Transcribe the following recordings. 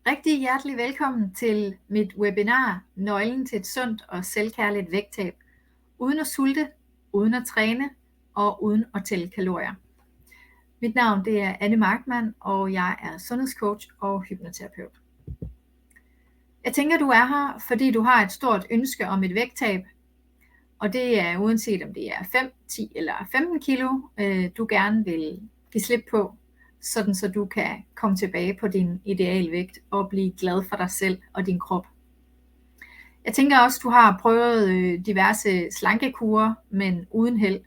Rigtig hjertelig velkommen til mit webinar Nøglen til et sundt og selvkærligt vægttab. Uden at sulte, uden at træne og uden at tælle kalorier. Mit navn det er Anne Markmann, og jeg er sundhedscoach og hypnoterapeut. Jeg tænker, du er her, fordi du har et stort ønske om et vægttab. Og det er uanset om det er 5, 10 eller 15 kilo, du gerne vil give slip på. Sådan så du kan komme tilbage på din idealvægt og blive glad for dig selv og din krop. Jeg tænker også, du har prøvet diverse slankekurer, men uden held.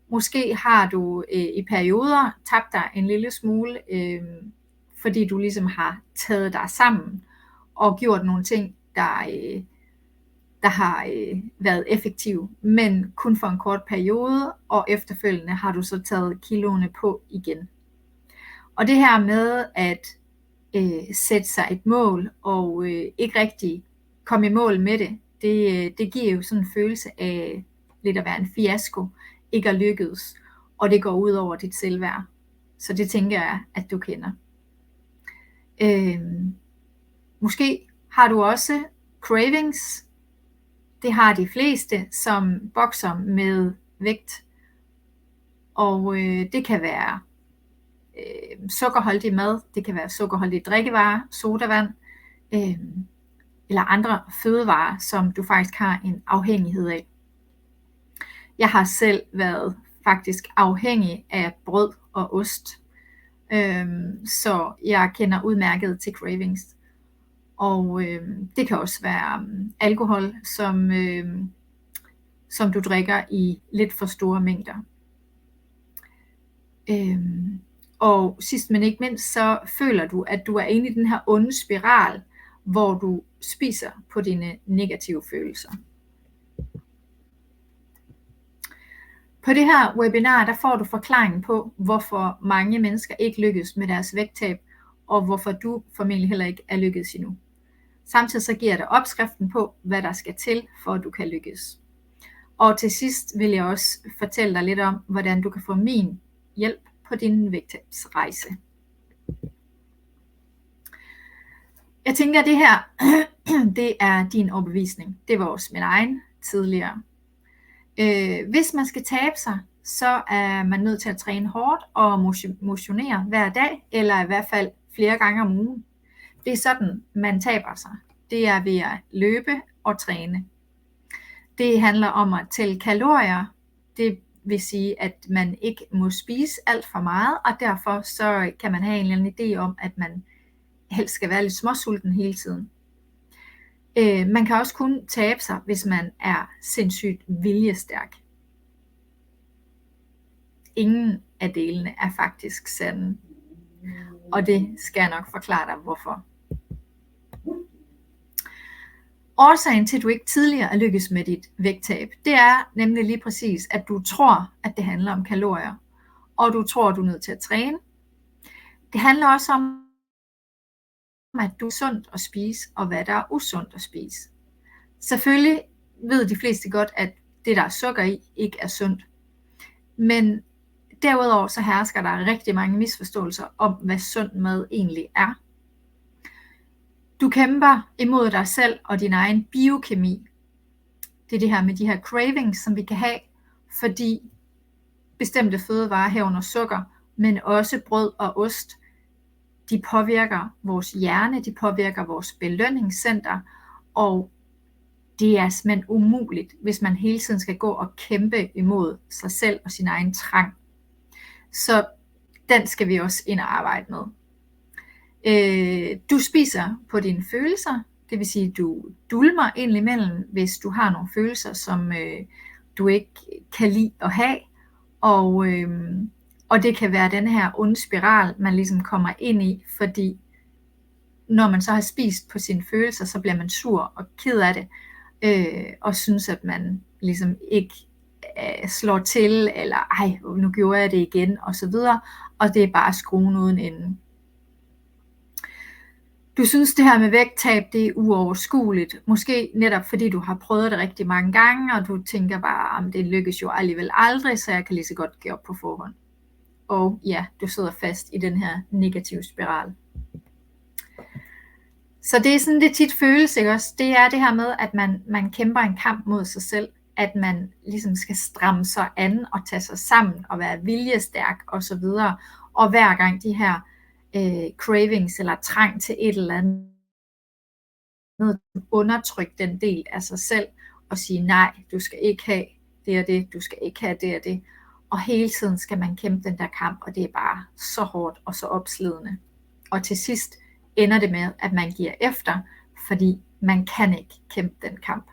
Måske har du i perioder tabt dig en lille smule, fordi du ligesom har taget dig sammen og gjort nogle ting, der har været effektive, men kun for en kort periode, og efterfølgende har du så taget kiloene på igen. Og det her med at sætte sig et mål og ikke rigtig komme i mål med det giver jo sådan en følelse af lidt at være en fiasko, ikke at lykkes, og det går ud over dit selvværd. Så det tænker jeg, at du kender. Måske har du også cravings. Det har de fleste, som bokser med vægt. Og det kan være sukkerholdig mad, det kan være sukkerholdige drikkevarer, sodavand, eller andre fødevarer, som du faktisk har en afhængighed af. Jeg har selv været faktisk afhængig af brød og ost, så jeg kender udmærket til cravings. Og det kan også være alkohol, som du drikker i lidt for store mængder. Og sidst men ikke mindst, så føler du, at du er inde i den her onde spiral, hvor du spiser på dine negative følelser. På det her webinar, der får du forklaringen på, hvorfor mange mennesker ikke lykkes med deres vægttab, og hvorfor du formentlig heller ikke er lykkedes endnu. Samtidig så giver jeg dig opskriften på, hvad der skal til, for at du kan lykkes. Og til sidst vil jeg også fortælle dig lidt om, hvordan du kan få min hjælp på din vægttabsrejse. Jeg tænker, at det her, det er din overbevisning. Det var også min egen tidligere. Hvis man skal tabe sig, så er man nødt til at træne hårdt og motionere hver dag, eller i hvert fald flere gange om ugen. Det er sådan, man taber sig. Det er ved at løbe og træne. Det handler om at tælle kalorier. Det vil sige, at man ikke må spise alt for meget, og derfor så kan man have en eller anden idé om, at man helst skal være lidt småsulten hele tiden. Man kan også kun tabe sig, hvis man er sindssygt viljestærk. Ingen af delene er faktisk sande, og det skal jeg nok forklare dig, hvorfor. Årsagen til, at du ikke tidligere er lykkes med dit vægttab, det er nemlig lige præcis, at du tror, at det handler om kalorier, og du tror, at du er nødt til at træne. Det handler også om, at du er sundt at spise, og hvad der er usundt at spise. Selvfølgelig ved de fleste godt, at det, der er sukker i, ikke er sundt. Men derudover så hersker der rigtig mange misforståelser om, hvad sund mad egentlig er. Du kæmper imod dig selv og din egen biokemi. Det er det her med de her cravings, som vi kan have, fordi bestemte fødevarer herunder sukker, men også brød og ost, de påvirker vores hjerne, de påvirker vores belønningscenter, og det er simpelthen umuligt, hvis man hele tiden skal gå og kæmpe imod sig selv og sin egen trang. Så den skal vi også ind og arbejde med. Du spiser på dine følelser, det vil sige, du dulmer indimellem, hvis du har nogle følelser, som du ikke kan lide at have, og det kan være den her onde spiral, man ligesom kommer ind i, fordi når man så har spist på sine følelser, så bliver man sur og ked af det, og synes, at man ligesom ikke slår til, eller nu gjorde jeg det igen, og så videre, og det er bare skruen uden ende. Du synes, det her med vægttab, det er uoverskueligt. Måske netop fordi du har prøvet det rigtig mange gange, og du tænker bare, at det lykkes jo alligevel aldrig, så jeg kan lige så godt give op på forhånd. Og ja, du sidder fast i den her negative spiral. Så det er sådan, det tit føles, ikke også? Det er det her med, at man kæmper en kamp mod sig selv, at man ligesom skal stramme sig an og tage sig sammen og være viljestærk og så videre. Og hver gang de her cravings eller trang til et eller andet, undertrykke den del af sig selv og sige nej, du skal ikke have det og det, du skal ikke have det og det. Og hele tiden skal man kæmpe den der kamp, og det er bare så hårdt og så opslidende. Og til sidst ender det med, at man giver efter, fordi man kan ikke kæmpe den kamp.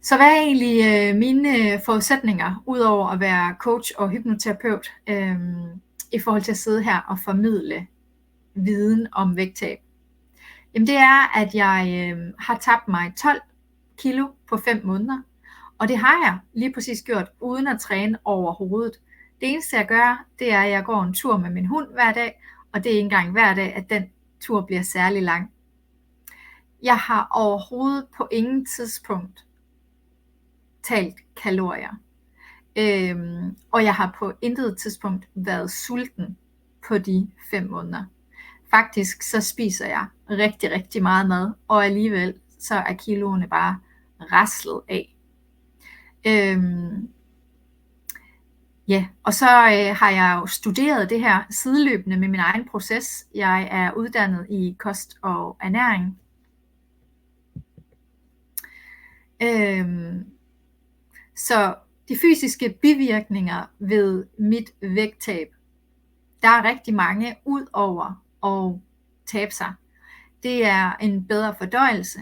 Så hvad er egentlig mine forudsætninger, udover at være coach og hypnoterapeut, i forhold til at sidde her og formidle viden om vægttab? Jamen det er, at jeg har tabt mig 12 kilo på 5 måneder, og det har jeg lige præcis gjort, uden at træne overhovedet. Det eneste jeg gør, det er, at jeg går en tur med min hund hver dag, og det er ikke engang hver dag, at den tur bliver særlig lang. Jeg har overhovedet på ingen tidspunkt talt kalorier. Og jeg har på intet tidspunkt været sulten på de 5 måneder. Faktisk så spiser jeg rigtig, rigtig meget mad, og alligevel så er kiloene bare raslet af. Ja, og så har jeg jo studeret det her sideløbende med min egen proces. Jeg er uddannet i kost og ernæring. Så de fysiske bivirkninger ved mit vægttab, der er rigtig mange ud over at tabe sig. Det er en bedre fordøjelse.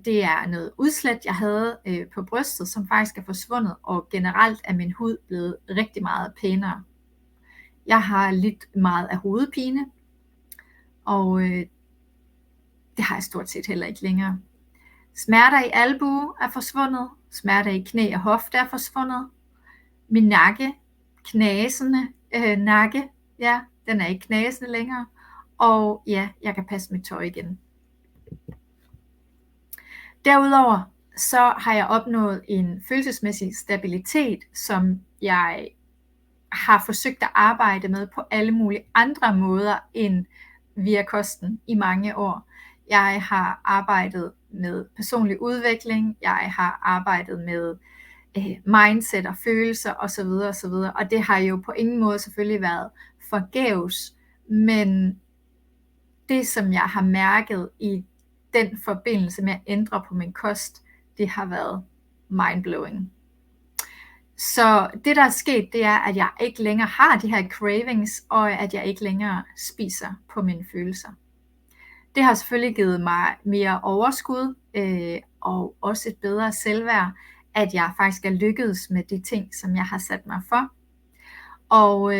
Det er noget udslæt, jeg havde på brystet, som faktisk er forsvundet, og generelt er min hud blevet rigtig meget pænere. Jeg har lidt meget af hovedpine, og det har jeg stort set heller ikke længere. Smerter i albue er forsvundet, smerter i knæ og hofte er forsvundet. Min nakke, knasende nakke, ja, den er ikke knasende længere. Og ja, jeg kan passe mit tøj igen. Derudover så har jeg opnået en følelsesmæssig stabilitet, som jeg har forsøgt at arbejde med på alle mulige andre måder end via kosten i mange år. Jeg har arbejdet med personlig udvikling, jeg har arbejdet med mindset og følelser osv. osv. Og det har jo på ingen måde selvfølgelig været forgæves, men det som jeg har mærket i den forbindelse med at ændre på min kost, det har været mindblowing. Så det der er sket, det er, at jeg ikke længere har de her cravings, og at jeg ikke længere spiser på mine følelser. Det har selvfølgelig givet mig mere overskud, og også et bedre selvværd, at jeg faktisk er lykkedes med de ting, som jeg har sat mig for. Og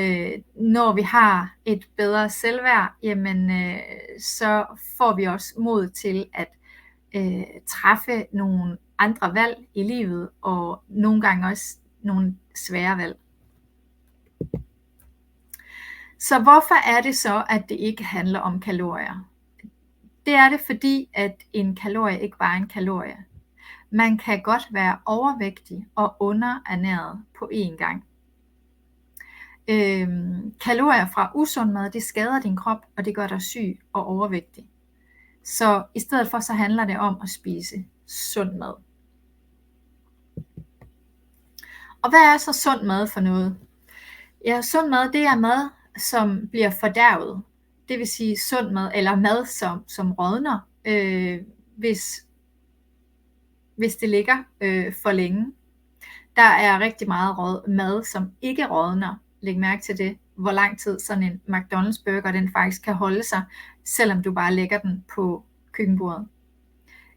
når vi har et bedre selvværd, jamen, så får vi også mod til at træffe nogle andre valg i livet, og nogle gange også nogle svære valg. Så hvorfor er det så, at det ikke handler om kalorier? Det er det, fordi at en kalorie ikke bare er en kalorie. Man kan godt være overvægtig og underernæret på én gang. Kalorier fra usund mad, det skader din krop, og det gør dig syg og overvægtig. Så i stedet for, så handler det om at spise sund mad. Og hvad er så sund mad for noget? Ja, sund mad, det er mad, som bliver fordærvet. Det vil sige sund mad, eller mad, som rådner, hvis det ligger for længe. Der er rigtig meget mad, som ikke rådner. Læg mærke til det, hvor lang tid sådan en McDonald's burger den faktisk kan holde sig, selvom du bare lægger den på køkkenbordet.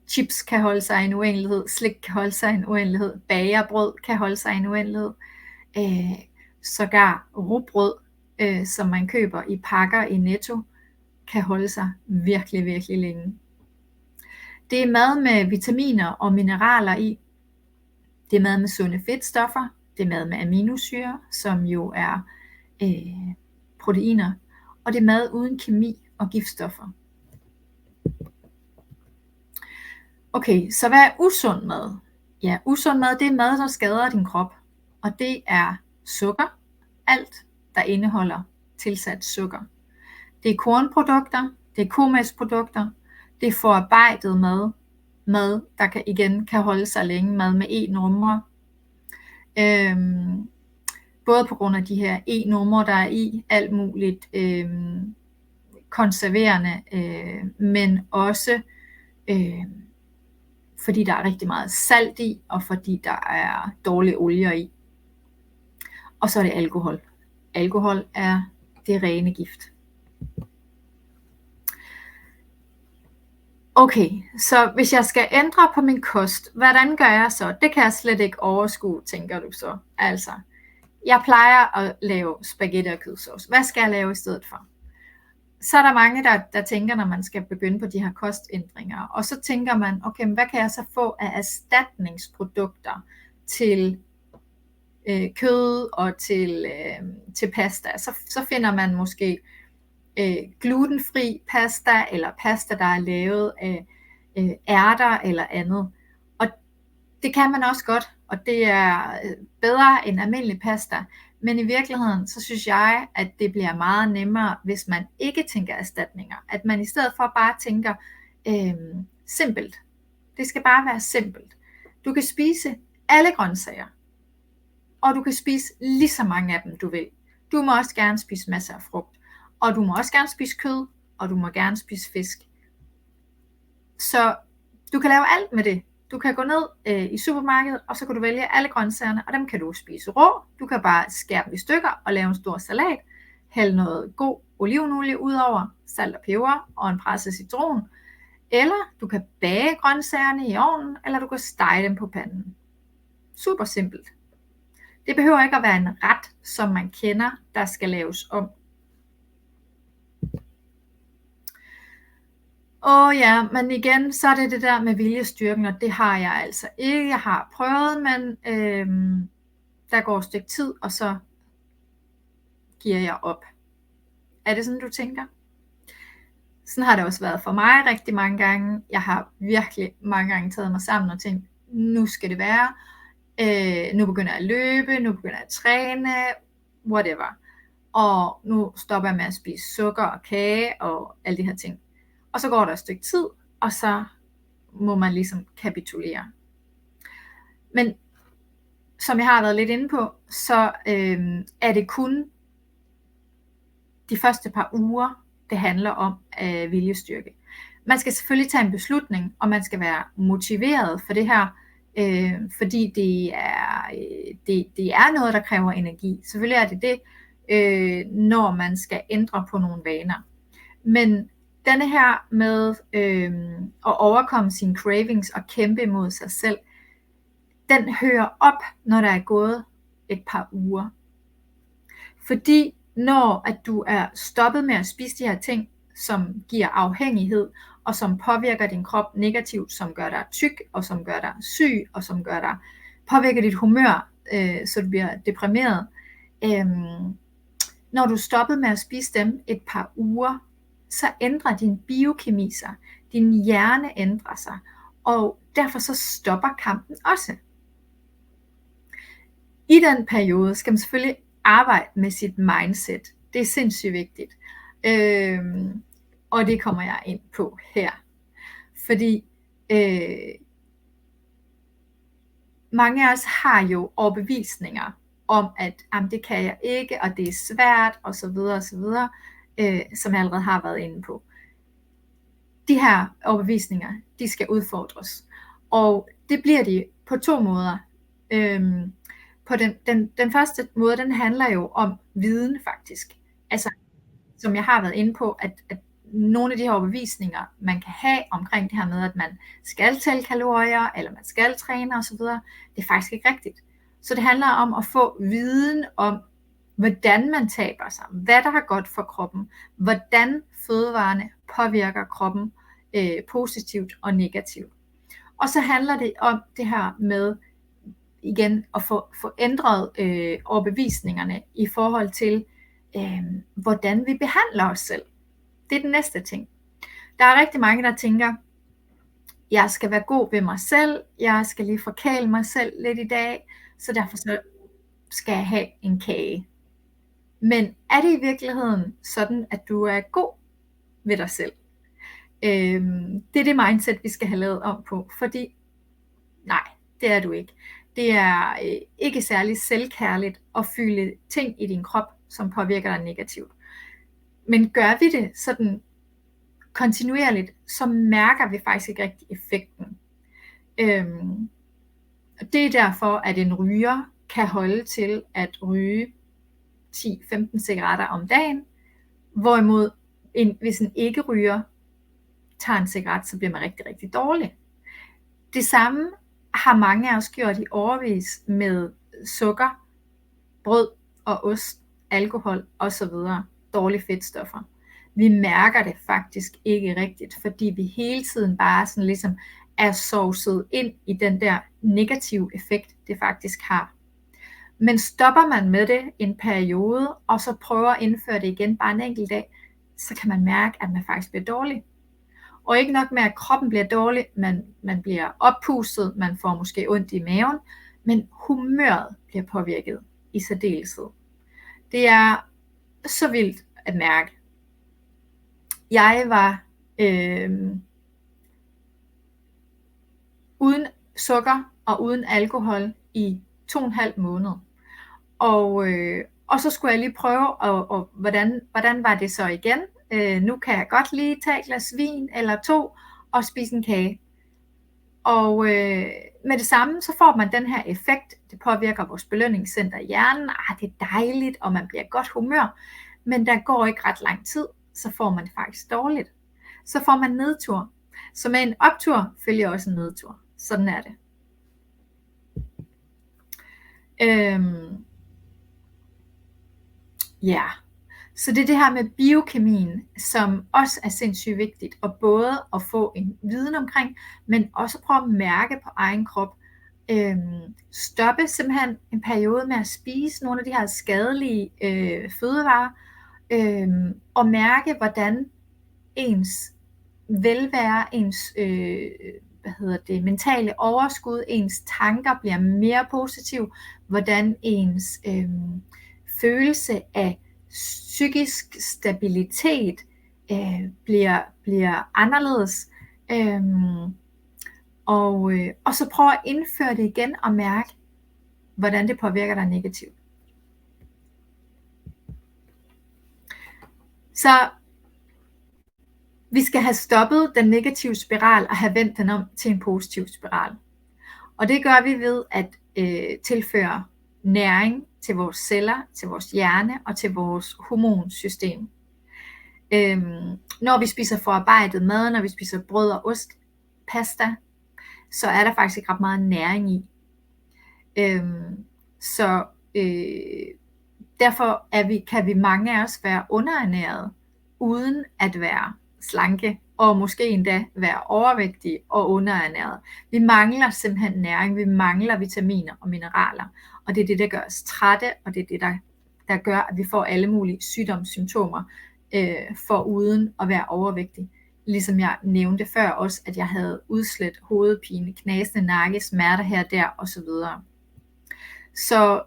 Chips kan holde sig i en uendelighed, slik kan holde sig i en uendelighed, bagerbrød kan holde sig i en uendelighed, sågar rugbrød, som man køber i pakker i Netto, kan holde sig virkelig, virkelig længe. Det er mad med vitaminer og mineraler i. Det er mad med sunde fedtstoffer. Det er mad med aminosyre, som jo er proteiner. Og det er mad uden kemi og giftstoffer. Okay, så hvad er usund mad? Ja, usund mad, det er mad, der skader din krop. Og det er sukker. Alt, der indeholder tilsat sukker. Det er kornprodukter, det er komælksprodukter, det er forarbejdet mad, der kan holde sig længe, mad med E-numre. Både på grund af de her E-numre, der er i alt muligt konserverende, men også fordi der er rigtig meget salt i, og fordi der er dårlige olier i. Og så er det alkohol. Alkohol er det rene gift. Okay, så hvis jeg skal ændre på min kost, hvordan gør jeg så? Det kan jeg slet ikke overskue, tænker du så. Altså, jeg plejer at lave spaghetti og kødsovs. Hvad skal jeg lave i stedet for? Så er der mange, der tænker, når man skal begynde på de her kostændringer, og så tænker man, okay, men hvad kan jeg så få af erstatningsprodukter til kød og til pasta? Så finder man måske glutenfri pasta, eller pasta, der er lavet af ærter eller andet. Og det kan man også godt, og det er bedre end almindelig pasta. Men i virkeligheden, så synes jeg, at det bliver meget nemmere, hvis man ikke tænker erstatninger. At man i stedet for bare tænker simpelt. Det skal bare være simpelt. Du kan spise alle grøntsager, og du kan spise lige så mange af dem, du vil. Du må også gerne spise masser af frugt, og du må også gerne spise kød, og du må gerne spise fisk. Så du kan lave alt med det. Du kan gå ned i supermarkedet, og så kan du vælge alle grøntsagerne, og dem kan du spise rå. Du kan bare skære dem i stykker og lave en stor salat. Hælde noget god olivenolie ud over, salt og peber og en presset citron. Eller du kan bage grøntsagerne i ovnen, eller du kan stege dem på panden. Super simpelt. Det behøver ikke at være en ret, som man kender, der skal laves om. Ja, men igen, så er det der med viljestyrken, og det har jeg altså ikke. Jeg har prøvet, men der går et stykke tid, og så giver jeg op. Er det sådan, du tænker? Sådan har det også været for mig rigtig mange gange. Jeg har virkelig mange gange taget mig sammen og tænkt, nu skal det være. Nu begynder jeg at løbe, nu begynder jeg at træne, whatever. Og nu stopper jeg med at spise sukker og kage og alle de her ting. Og så går der et stykke tid, og så må man ligesom kapitulere. Men som jeg har været lidt inde på, så er det kun de første par uger, det handler om viljestyrke. Man skal selvfølgelig tage en beslutning, og man skal være motiveret for det her, fordi det er noget, der kræver energi. Selvfølgelig er det det, når man skal ændre på nogle vaner. Men denne her med at overkomme sine cravings og kæmpe imod sig selv, den hører op, når der er gået et par uger. Fordi når at du er stoppet med at spise de her ting, som giver afhængighed, og som påvirker din krop negativt, som gør dig tyk, og som gør dig syg, og som påvirker dit humør, så du bliver deprimeret. Når du er stoppet med at spise dem et par uger, så ændrer din biokemi sig, din hjerne ændrer sig, og derfor så stopper kampen også. I den periode skal man selvfølgelig arbejde med sit mindset. Det er sindssygt vigtigt. Og det kommer jeg ind på her. Fordi mange af os har jo overbevisninger om, at det kan jeg ikke, og det er svært, osv. Som jeg allerede har været inde på. De her overbevisninger, de skal udfordres. Og det bliver de på 2 måder. På den første måde, den handler jo om viden faktisk. Altså, som jeg har været inde på, at nogle af de her overbevisninger, man kan have omkring det her med, at man skal tælle kalorier, eller man skal træne osv., det er faktisk ikke rigtigt. Så det handler om at få viden om, hvordan man taber sig, hvad der er godt for kroppen, hvordan fødevarene påvirker kroppen positivt og negativt. Og så handler det om det her med igen at få ændret overbevisningerne i forhold til, hvordan vi behandler os selv. Det er den næste ting. Der er rigtig mange, der tænker, jeg skal være god ved mig selv, jeg skal lige forkæle mig selv lidt i dag, så derfor så skal jeg have en kage. Men er det i virkeligheden sådan, at du er god ved dig selv? Det er det mindset, vi skal have lavet om på, fordi nej, det er du ikke. Det er ikke særlig selvkærligt at fylde ting i din krop, som påvirker dig negativt. Men gør vi det sådan kontinuerligt, så mærker vi faktisk ikke rigtig effekten. Det er derfor, at en ryger kan holde til at ryge 10-15 cigaretter om dagen, hvorimod hvis en ikke ryger tager en cigaret, så bliver man rigtig, rigtig dårlig. Det samme har mange af os gjort i årevis med sukker, brød og ost, alkohol osv. Dårlige fedtstoffer. Vi mærker det faktisk ikke rigtigt, fordi vi hele tiden bare sådan ligesom er sovset ind i den der negative effekt, det faktisk har. Men stopper man med det en periode, og så prøver at indføre det igen bare en enkelt dag, så kan man mærke, at man faktisk bliver dårlig. Og ikke nok med, at kroppen bliver dårlig, man bliver oppustet, man får måske ondt i maven, men humøret bliver påvirket i særdeleshed. Det er så vildt at mærke. Jeg var uden sukker og uden alkohol i 2,5 måneder. Og så skulle jeg lige prøve, og hvordan var det så igen? Nu kan jeg godt lige tage et glas vin eller 2 og spise en kage. Og med det samme, så får man den her effekt. Det påvirker vores belønningscenter i hjernen. Det er dejligt, og man bliver i godt humør. Men der går ikke ret lang tid, så får man det faktisk dårligt. Så får man nedtur. Så med en optur følger også en nedtur. Sådan er det. Ja, så det er det her med biokemien, som også er sindssygt vigtigt, og både at få en viden omkring, men også prøve at mærke på egen krop. Stoppe simpelthen en periode med at spise nogle af de her skadelige fødevarer, og mærke, hvordan ens velvære, ens mentale overskud, ens tanker bliver mere positive, hvordan ens følelse af psykisk stabilitet bliver anderledes, og så prøv at indføre det igen og mærke, hvordan det påvirker dig negativt. Så vi skal have stoppet den negative spiral og have vendt den om til en positiv spiral. Og det gør vi ved at tilføre næring til vores celler, til vores hjerne og til vores hormonsystem. Når vi spiser forarbejdet mad, når vi spiser brød og ost, pasta, så er der faktisk ikke ret meget næring i. Derfor kan vi mange af os være underernæret, uden at være slanke, og måske endda være overvægtige og underernæret. Vi mangler simpelthen næring, vi mangler vitaminer og mineraler, og det er det, der gør os trætte, og det er det, der gør, at vi får alle mulige sygdomssymptomer, for uden at være overvægtig. Ligesom jeg nævnte før også, at jeg havde udslæt, hovedpine, knasende nakke, smerter her og der osv. Så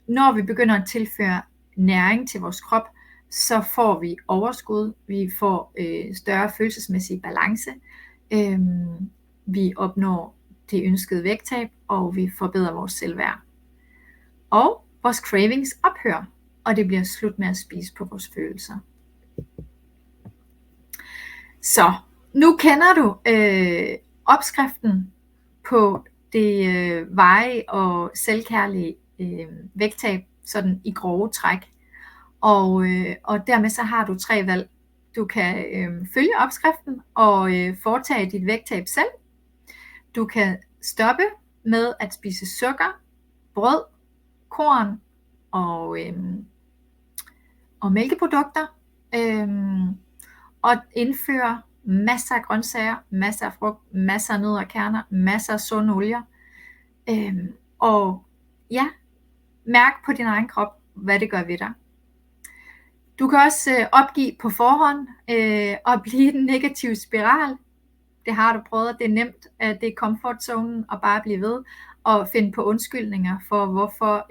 når vi begynder at tilføre næring til vores krop, så får vi overskud, vi får større følelsesmæssig balance, vi opnår det ønskede vægttab, og vi forbedrer vores selvværd. Og vores cravings ophører, og det bliver slut med at spise på vores følelser. Så nu kender du opskriften på det varige og selvkærlige vægttab, sådan i grove træk. Og dermed så har du 3 valg. Du kan følge opskriften og foretage dit vægttab selv. Du kan stoppe med at spise sukker, brød, korn og mælkeprodukter, og indføre masser af grøntsager, masser af frugt, masser af nødder og kerner, masser af sunde olier. Og ja, mærk på din egen krop, hvad det gør ved dig. Du kan også opgive på forhånd og blive i den negative spiral. Det har du prøvet, det er nemt, det er comfort zonen at bare blive ved og finde på undskyldninger for, hvorfor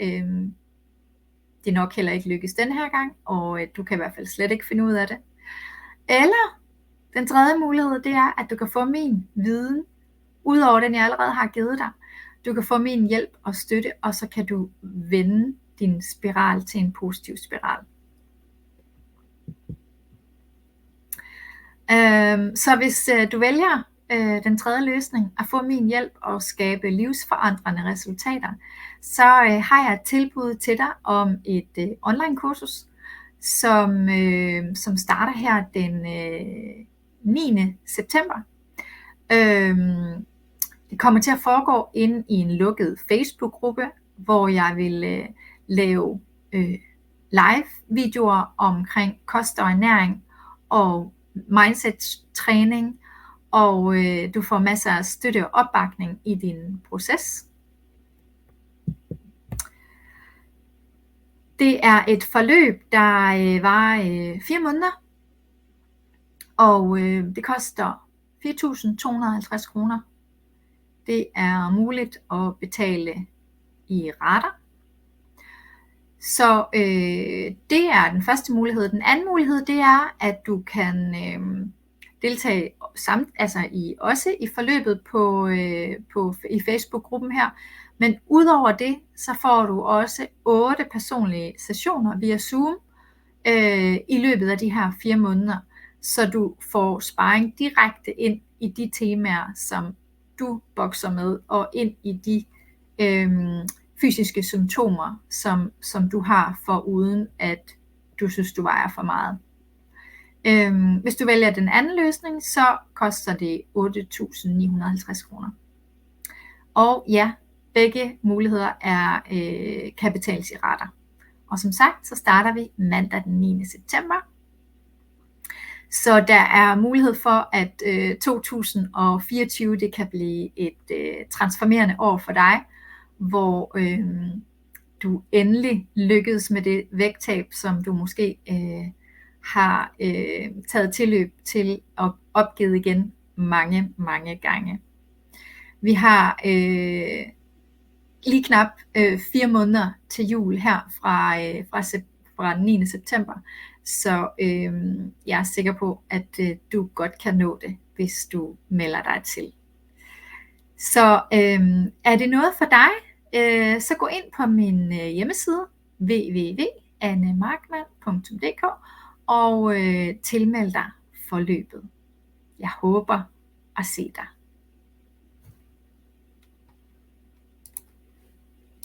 det nok heller ikke lykkes den her gang, og du kan i hvert fald slet ikke finde ud af det. Eller den tredje mulighed, det er, at du kan få min viden, udover den jeg allerede har givet dig. Du kan få min hjælp og støtte, og så kan du vende din spiral til en positiv spiral. Så hvis du vælger den tredje løsning, at få min hjælp og skabe livsforandrende resultater, så har jeg et tilbud til dig om et online kursus, som starter her den 9. september. Det kommer til at foregå inde i en lukket Facebook-gruppe, hvor jeg vil lave live-videoer omkring kost og ernæring og mindset-træning, og du får masser af støtte og opbakning i din proces. Det er et forløb, der varer 4 måneder, og det koster 4.250 kroner. Det er muligt at betale i rater. Så det er den første mulighed. Den anden mulighed, det er, at du kan deltage også i forløbet i Facebook-gruppen her. Men udover det, så får du også 8 personlige sessioner via Zoom i løbet af de her 4 måneder. Så du får sparring direkte ind i de temaer, som du bokser med, og ind i de fysiske symptomer, som du har, foruden at du synes, du vejer for meget. Hvis du vælger den anden løsning, så koster det 8.950 kroner. Og ja, begge muligheder kan betales i rater. Og som sagt, så starter vi mandag den 9. september. Så der er mulighed for, at 2024 det kan blive et transformerende år for dig, hvor du endelig lykkedes med det vægttab, som du måske har taget tilløb til og opgivet igen mange, mange gange. Vi har lige knap 4 måneder til jul her fra den 9. september, så jeg er sikker på, at du godt kan nå det, hvis du melder dig til. Så er det noget for dig, så gå ind på min hjemmeside www.annemarkmann.dk og tilmeld dig forløbet. Jeg håber at se dig.